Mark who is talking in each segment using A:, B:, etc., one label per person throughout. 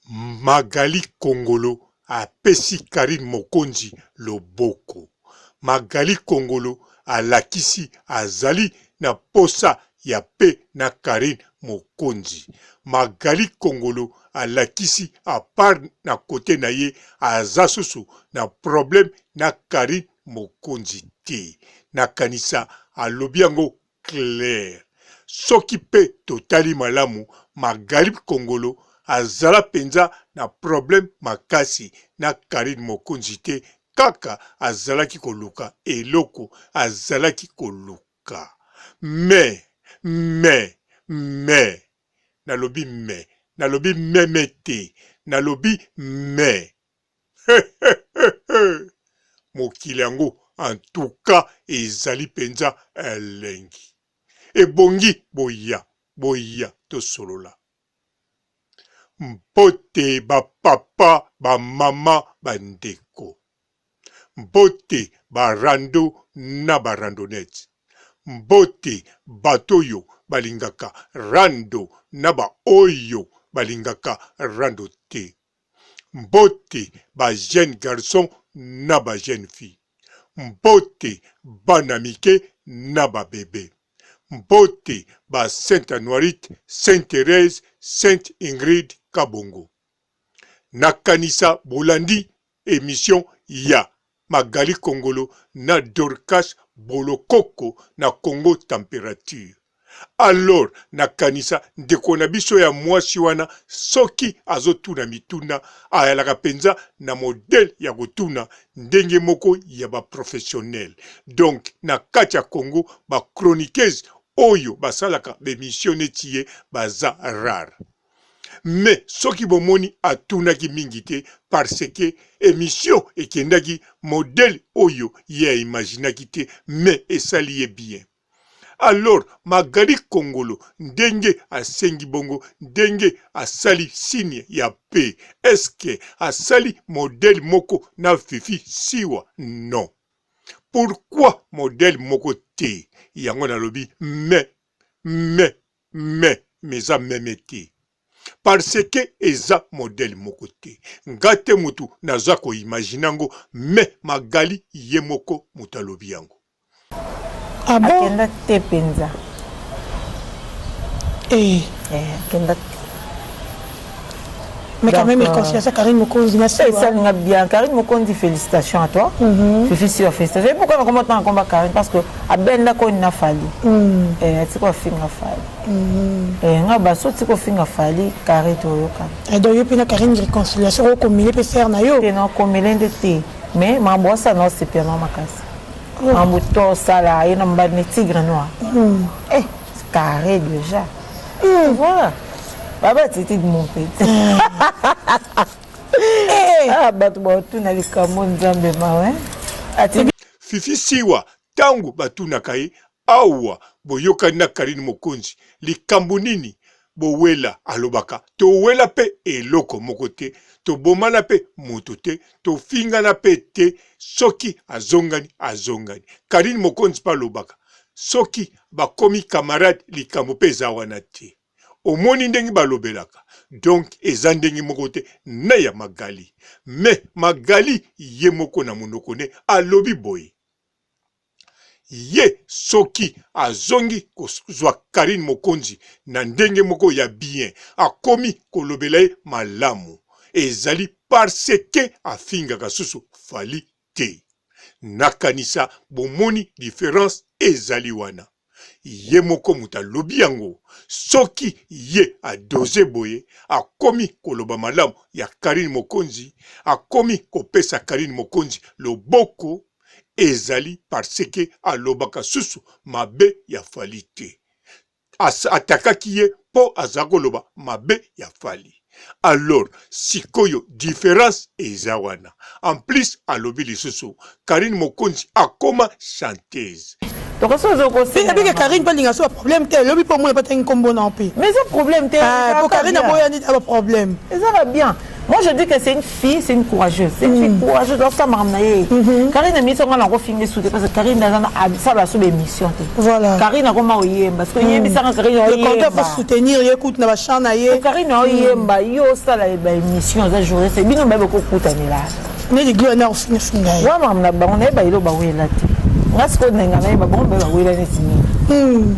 A: Magali Kongolo apesi Karine Mokonzi loboko. Magali Kongolo alakisi azali na posa ya pe na Karine Mokonzi. Magali Kongolo alakisi apart na kote na ye azasusu na problème na Karine Mokonzi te. Na kanisa alobi yango clair. Soki pe totali malamu Magali Kongolo azala penza na problème makasi na Karine Mokonzi te, kaka azalaki koluka eloko azalaki koluka. Mais nalobi memete nalobi mais mokili yango en tout cas ezali penza elengi ebongi boya tosolola. Mbote ba papa ba mama bandeko, mbote ba rando na ba randonnette, mbote batoyo balingaka rando na ba oyo balingaka rando te, mbote ba jeune garçon na ba jeune fille, mbote bana mike na ba bébé, mbote ba Sainte Anuarite, Sainte Thérèse, Sainte Ingrid Kabongo. Nakanisa bolandi émission ya Magali Kongolo na Dorcas Bolokoko na Congo Température. Alors nakanisa ndeko na biso ya mwasi wana soki azotuna mituna ayalaka penza na modèle ya kotuna ndenge moko ya ba professionnel. Donc na kati ya Congo ba chroniqueuse oyo basalaka bemission netiye baza rare. Mais soki bomoni atunaki mingi te parce que émission ekendaki modèle oyo ya imaginaki te mais esali bien. Alors Magali Kongolo ndenge asengi bongo ndenge asali signe ya paix. Est-ce que asali modèle moko na Fifi siwa? Non. Pourquoi modèle moko te? Yango na lobi mais ça memete. Parce que eza modèle moko te. Ngate mutu naza ko imaginango mais Magali ye moko mutalobi yango.
B: Ah bon?
C: Akenda te penza. Akenda.
B: Mais quand même, il considère ça Karine Mokonzi.
C: Ça va bien. Karine Mokonzi, félicitations à toi. Je suis sûre, félicitations. Pourquoi on commence à combat Karine? Parce que à Ben là qu'on a fallu. C'est quoi fin a fallu? Et on a basso c'est quoi fin a fallu Karine Toyoka.
B: Et donc il y a Karine réconciliation comme il peut faire na yo.
C: Non comme il est de mais ma boisse ça non c'est bien non ma casse. Un bouton ça là il y a un bas de tigre noir. C'est carré déjà. Voilà. Baba c'était de mon petit. Ah batu batu na likamo nzambe mawe. Ati
A: Fifi siwa tangu batu nakaye awa boyoka na Karine Mokonzi likambo nini bowela alobaka to wela pe eloko mokote to bomana pe motote to fingana pe te soki azongani Karine Mokonzi pa lobaka soki bakomi camarade likambo pe zawana te. Omoni ndengi balobelaka. Donc eza ndengi moko te na ya Magali. Mais Magali ye moko na monoko ne alobi boye. Ye soki azongi kozwa Karine Mokonzi na ndenge moko ya bien akomi kolobela ye malamu. Ezali parce que afingaka susu fali te. Nakanisa bomoni différence ezali wana. Ye moko muta lobi yango soki ye adoze boye akomi koloba malamu ya Karine Mokonzi akomi kopesa Karine Mokonzi loboko ezali parce que alobaka susu mabe ya fali te atakaki ye po azakoloba mabe ya fali. Alors sikoyo différence ezawana en plus alobi lisusu Karine Mokonzi akoma chanteuse.
C: donc ça c'est
B: Il y a Karine pas l'inga soit problème tel lui pour moi pas un combo non plus.
C: mais ce problème
B: Pour Karine a pas un problème.
C: ça va bien Moi, je dis que c'est une fille, c'est une courageuse. C'est une fille courageuse. Dans ça, Karine a mis son nom en film sous parce que Karine ça va sur l'émission.
B: Voilà.
C: Karine a comment yemba parce que yemba ça Karine
B: le compteur faut soutenir, écoute na ba chana ye.
C: Karine a yemba yo ça la émission ça journée c'est bien même beaucoup coûtani là.
B: Ne di glo na ofine finga.
C: Wa mam na ba on e ba ilo ba wela ti. Ngasko nenga na ba bon ba wela ni sini.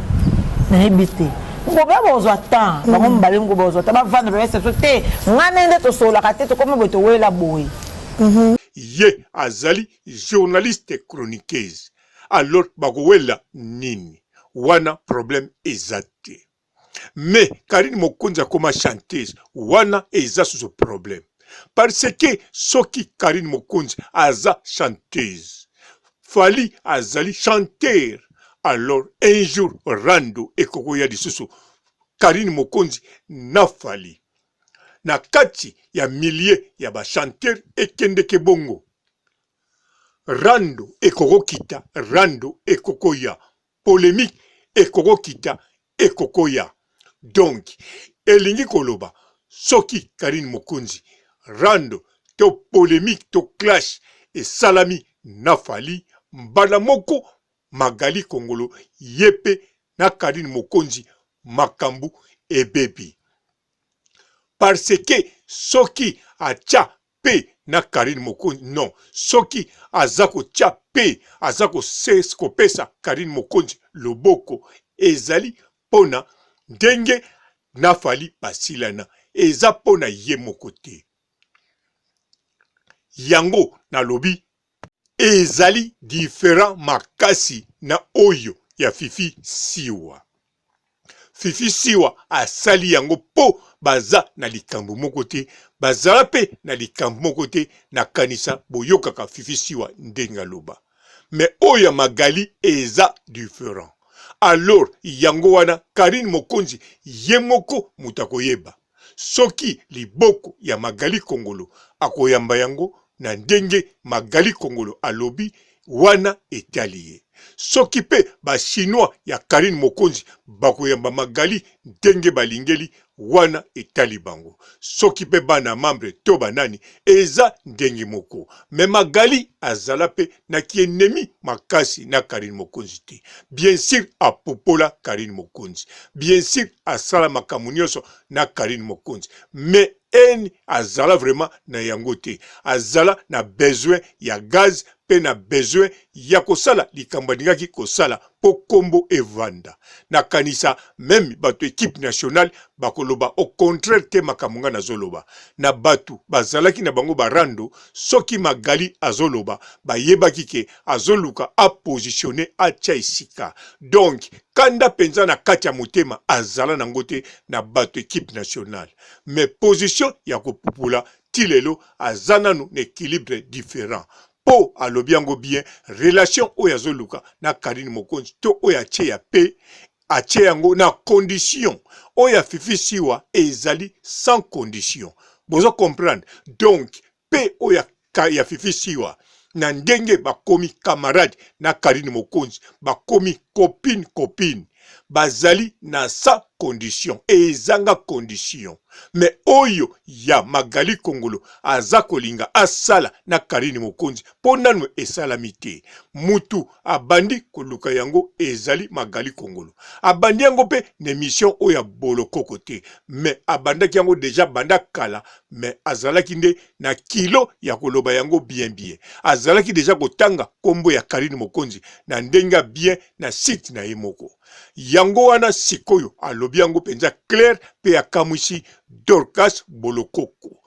C: Na ebité. Ngobla bozo atan, ba ngombale ngobozo atan ba vanda ba se te. Ngana nde to sola ka te to comme boto wela boy.
A: Ye azali journaliste chroniqueuse. Alors bagowela nini wana problème ezate. Mais Karine Mokonzi comme chanteuse wana eza sous ce problème. Parce que soki Karine Mokonzi aza chanteuse, Fally azali chanteur. Alors un jour Rando ekokoya disusu Karine Mokonzi na Fally. Na kati ya milliers ya ba chanteur ekendeke bongo. Rando ekokokita, Rando ekokoya. Polémique ekokokita, ekokoya. Donc, elingi koloba, soki Karine Mokonzi, Rando, to polémique, to clash, et salami na Fally, mbala moko Magali Kongolo, yepe na Karine Mokonzi, makambu e bebi. Parce que soki acha pe na Karine Mokonzi, non, soki azako cha pe, azako sesko pesa Karine Mokonzi, loboko, ezali pona, ndenge na Fally basilana, eza pona ye mokote. Yango na lobi, ezali différent makasi na oyo ya Fifi Siwa. Fifi Siwa asali yango po baza na likambo mokote, bazala pe na likambo mokote na kanisa boyokaka Fifi Siwa ndenga loba. Mais oyo Magali eza différent. Alors yango wana Karine Mokonzi yemoko mutakoyeba. Soki liboko ya Magali Kongolo akoyamba yango na ndenge Magali Kongolo alobi wana etaliye. Soki pe ba chinois ya Karine Mokonzi bakoyamba Magali ndenge balingeli wana etali bango. Soki pe bana membre to banani eza ndenge moko. Me Magali azala pe na kienemi makasi na Karine Mokonzi te. Bien sûr apopola Karine Mokonzi. Bien sûr asala makamunyoso na Karine Mokonzi. Mais en azala vraiment na yango te. Azala na besoin ya gaz pe na besoin ya kosala likambo ningaki kosala po kombo evanda. Na kanisa même bato équipe nationale bakoloba au contraire te makamunga na zoloba. Na batu bazalaki na bango barando soki Magali azoloba bayebaki ke azoluka a positionner a chaisika. Donc kanda penza na kati ya motema azala nango te na bato équipe nationale. Mais position ya kopupula tilelo azananu na équilibre différent. Po alobi yango bien relation oyo azoluka na Karine Mokonzi to oyo atie ya pe atie yango na condition oyo Fifi Siwa ezali sans condition. Bozo comprendre. Donc pe oyo ya Fifi Siwa na ndenge bakomi camarade na Karine Mokonzi bakomi copine bazali na sa condition ezanga condition. Mais oyo ya Magali Kongolo aza kolinga asala na Karine Mokonzi ponanu esalamite. Mutu abandi koluka yango ezali Magali Kongolo. Abandi yango pe ne mission oya bolo kokote. Mais abandaki yango deja banda kala. Mais azalaki nde na kilo ya koloba yango bien. Azalaki deja kotanga kombo ya Karine Mokonzi na ndenga bien na site na yemoko. Yango wana sikoyo alobi yango penza clair pe akamwisi Dorcas Bolokoko.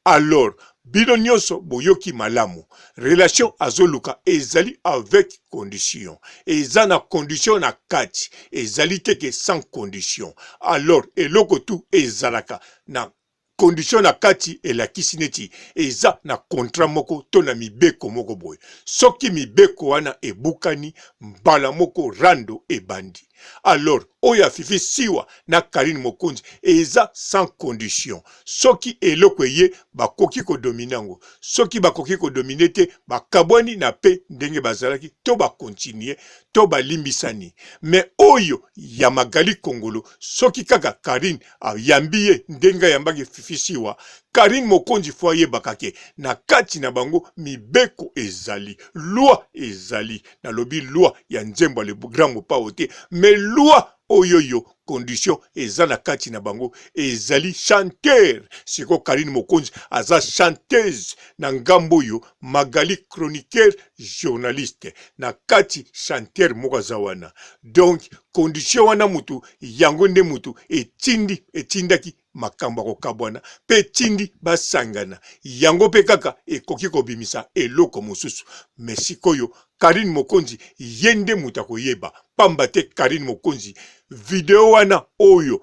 A: Alors, bino nyonso boyoki malamu. Relation azoluka ezali avec condition. Eza na condition na kati. Ezali teke sans condition. Alors, eloko tu ezalaka na condition na kati elakisi neti eza na contrat moko to na mibeko moko boy. Soki mibeko wana ebukani mbala moko Rando ebandi. alors oyo afifi siwa na Karine Mokonzi eza sans condition. Soki eloko ye bakoki ko dominango, soki bakoki ko dominete bakabwani na pe ndenge bazalaki to ba continuer to ba limbisani. Mais oyo ya Magali Kongolo soki kaka Karine yambiye ndenga yambaki fifi siwa Karine Mokonzi foye bakake na kati na bango mibeko ezali, loi ezali, na lobi loi ya nzembo le grand mopa ote, mais loi oyoyo condition eza na kati na bango ezali chanteur. Siko Karine Mokonzi aza chanteuse na ngambo yo, Magali chroniqueur journaliste na kati chanteur moko zawana. Donc condition wana mutu yango nde mutu etindaki makamba ko kabwana pe tindi basangana yango pe kaka ekoki kobimisa eloko mosusu. Mais sikoyo Karine Mokonzi yende muta koyeba pamba te Karine Mokonzi video wana oyo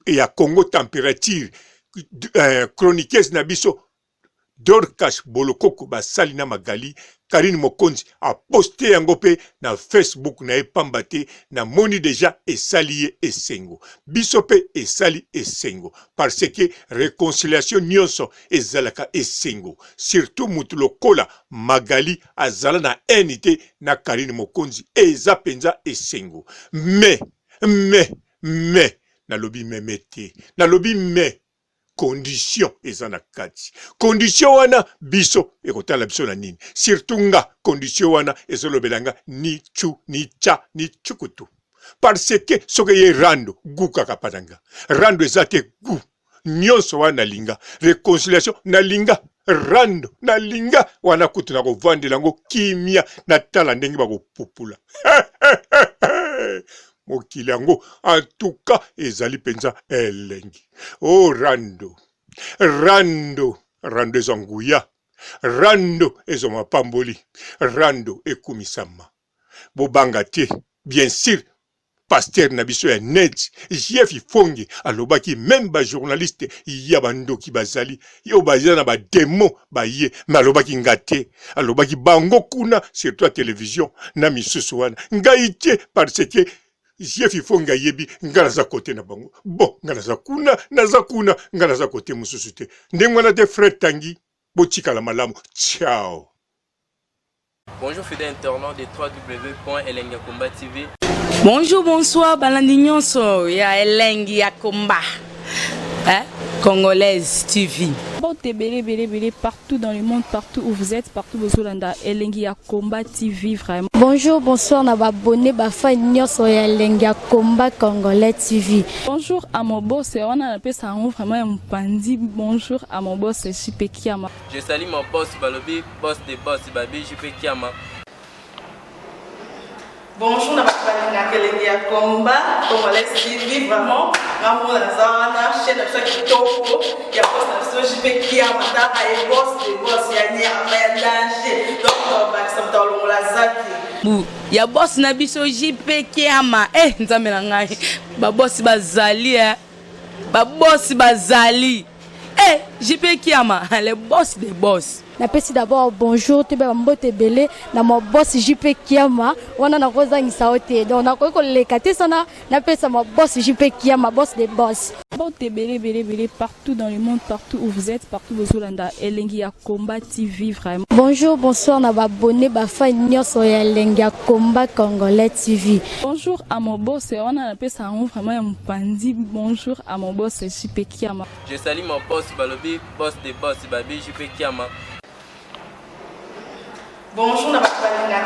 A: ya Congo température chroniqueuse na biso Dorcas Bolokoko basali na Magali. Karine Mokonzi a posté yango pe na Facebook na pamba te na moni deja esali esengo biso pe esali esengo parce que réconciliation nyonso ezalaka esengo, surtout mutu lokola Magali azala na enité na Karine Mokonzi eza penza esengo. Mais na lobi memete na lobi me condition eza na kati. Condition wana biso ekotala biso na nini, surtout nga condition wana ezolobelanga ni chu ni cha ni chukutu parce que soke ye rando gu kaka patanga rando ezate gu nyonso wana linga réconciliation na linga rando na linga wana kutu na kovandela ngo kimia na tala ndenge bakopupula mokili yango en tout cas ezali penza elengi. Oh rando ezanguya, rando ezomapamboli, rando ekumisama bobanga te. Bien sûr pasteur na biso ya net Jeff Ifongi alobaki même ba journaliste ya bandoki bazali yo bazana ba demo baye malobaki ngate alobaki bango kuna surtout à télévision na misusu wana ngaite parce que Jeff Ifonga yebi ngana za kote na bango. Bon, ngana za kuna, ngana za kote mususu te. Ndengwana te Fred Tangi, botika la malamu. Ciao.
D: Bonjour fidèles internautes de www.elengiakomba TV.
E: Bonjour, bonsoir, balandi nyonso ya Elengi ya Komba. Congolaise TV.
F: Bon, belé partout dans le monde, partout où vous êtes, partout où vous êtes, Elengi ya Komba TV vraiment.
G: Bonjour, bonsoir, na abonné ba fan nyonso ya Elengi ya Komba Congolais TV.
F: Bonjour à mon boss, on a appelé ça vraiment un pandi. Bonjour à mon boss, JP Kiama.
D: Je salue mon boss Balobi, boss des boss Babi, JP Kiama.
C: Bonjour, na Elengi ya Komba Congolais TV vraiment. Ngamo na zana chaîne ça qui toko ya boss na JP Kiama ta ay boss des boss ya ni ya danger. Donc ba samta longola zaki.
E: Ya boss na biso JP Kiama nzambe na ngai ba boss bazali ba boss bazali JP Kiama le boss des boss.
G: Napesi d'abord bonjour te ba mbote belé na mo boss JP Kiama wana na kozangisa ote donc na ko lekate sana napesa mo boss JP Kiama boss des boss.
F: Bon, belé partout dans le monde, partout où vous êtes, partout où vous êtes, Elengi ya Komba TV vraiment.
G: Bonjour, bonsoir, na abonné ba fan nyonso ya Elengi ya Komba Congolais TV.
F: Bonjour à mon boss, on a appelé ça vraiment un pandi. Bonjour à mon boss JP Kiama.
D: Je salue mon boss Balobi, boss des boss Babi, JP Kiama.
C: Bonjour, na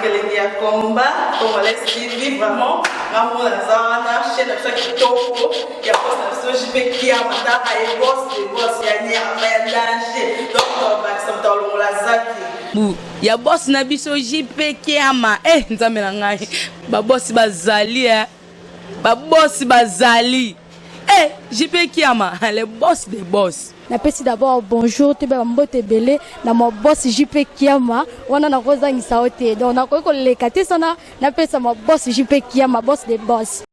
C: Elengi ya Komba Congolais TV vraiment. Ngamo na zana chaîne ça qui toko ya boss na JP Kiama ta ay boss des boss ya ni ya danger. Donc ba samta longola zaki.
E: Ya boss na biso JP Kiama nzambe na ngai ba boss bazali ba boss bazali JP Kiama le boss des boss.
G: Napesi d'abord bonjour te ba mbote belé na mo boss JP Kiama wana na kozangisa ote donc na ko lekate sana napesa mo boss JP Kiama boss des boss.